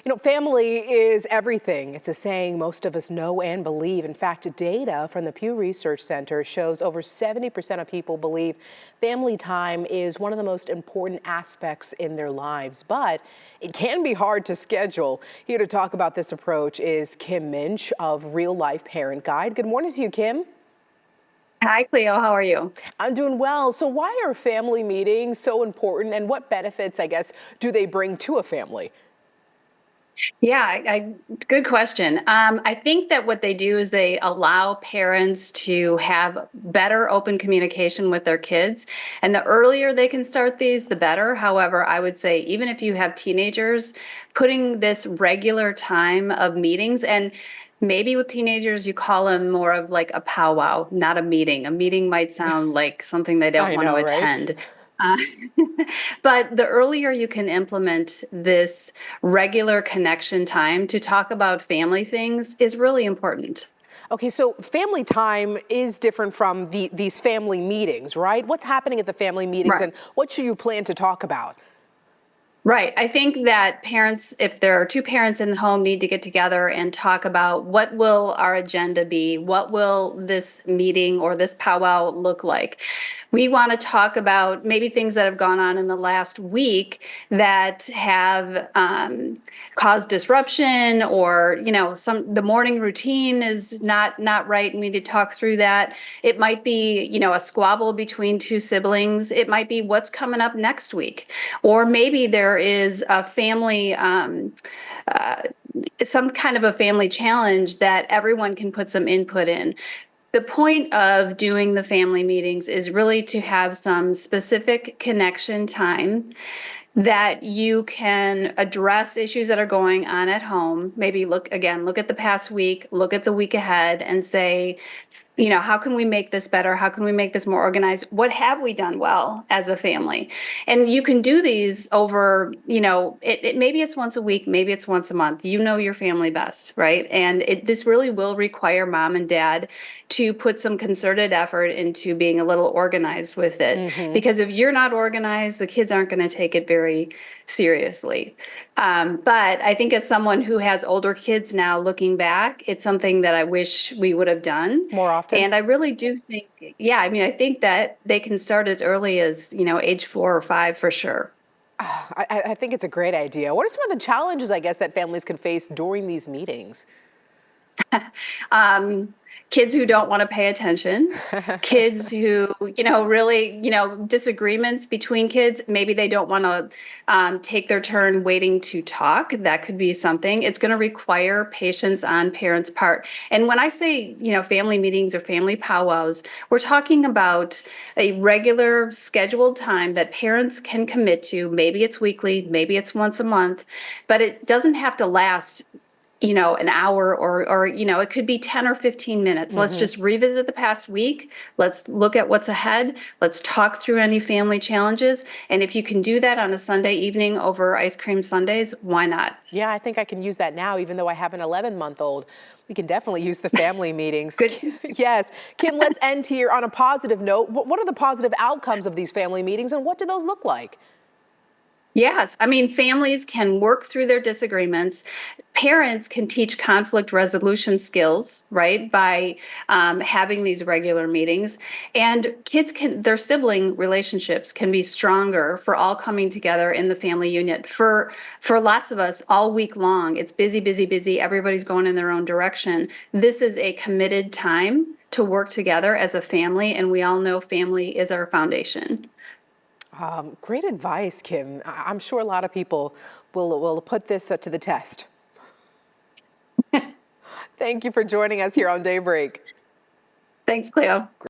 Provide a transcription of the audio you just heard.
You know, family is everything. It's a saying most of us know and believe. In fact, data from the Pew Research Center shows over 70% of people believe family time is one of the most important aspects in their lives. But it can be hard to schedule. Here to talk about this approach is Kim Minch of Real Life Parent Guide. Good morning to you, Kim. Hi, Cleo. How are you? I'm doing well. So why are family meetings so important, and what benefits, I guess, do they bring to a family? Good question. I think that what they do is they allow parents to have better open communication with their kids. And the earlier they can start these, the better. However, I would say even if you have teenagers, putting this regular time of meetings, and maybe with teenagers, you call them more of like a powwow, not a meeting. A meeting might sound like something they don't I want to know, right? attend. Uh, but the earlier you can implement this regular connection time to talk about family things is really important. Okay, so family time is different from these family meetings, right? What's happening at the family meetings, Right. and what should you plan to talk about? Right. I think that parents, if there are two parents in the home, need to get together and talk about what will our agenda be? What will this meeting or this powwow look like? We want to talk about maybe things that have gone on in the last week that have caused disruption, or the morning routine is not right, and we need to talk through that. It might be a squabble between two siblings. It might be what's coming up next week, or maybe there is a family, uh, some kind of a family challenge that everyone can put some input in. The point of doing the family meetings is really to have some specific connection time that you can address issues that are going on at home. Maybe look at the past week, look at the week ahead, and say, how can we make this better? How can we make this more organized? What have we done well as a family? And you can do these over, maybe it's once a week, maybe it's once a month. You know your family best, right? And this really will require mom and dad to put some concerted effort into being a little organized with it. Because if you're not organized, the kids aren't going to take it very seriously. But I think as someone who has older kids now, looking back, it's something that I wish we would have done. More often? And I really do think, yeah, I mean, I think that they can start as early as, age 4 or 5 for sure. I think it's a great idea. What are some of the challenges, I guess, that families can face during these meetings? um, Kids who don't want to pay attention, kids who, really, disagreements between kids. Maybe they don't want to take their turn waiting to talk. That could be something. It's going to require patience on parents' part. And when I say, family meetings or family powwows, we're talking about a regular scheduled time that parents can commit to. Maybe it's weekly, maybe it's once a month, but it doesn't have to last an hour, or it could be 10 or 15 minutes. Let's just revisit the past week. Let's look at what's ahead. Let's talk through any family challenges. And if you can do that on a Sunday evening over ice cream sundaes, why not? Yeah, I think I can use that now, even though I have an 11-month-old. We can definitely use the family meetings. Good. Yes. Kim, let's end here on a positive note. What are the positive outcomes of these family meetings, and what do those look like? Yes. I mean, families can work through their disagreements. Parents can teach conflict resolution skills, right, by having these regular meetings. And their sibling relationships can be stronger for all coming together in the family unit. For lots of us, all week long, it's busy, busy, busy. Everybody's going in their own direction. This is a committed time to work together as a family. And we all know family is our foundation. Great advice, Kim. I'm sure a lot of people will put this to the test. Thank you for joining us here on Daybreak. Thanks, Cleo.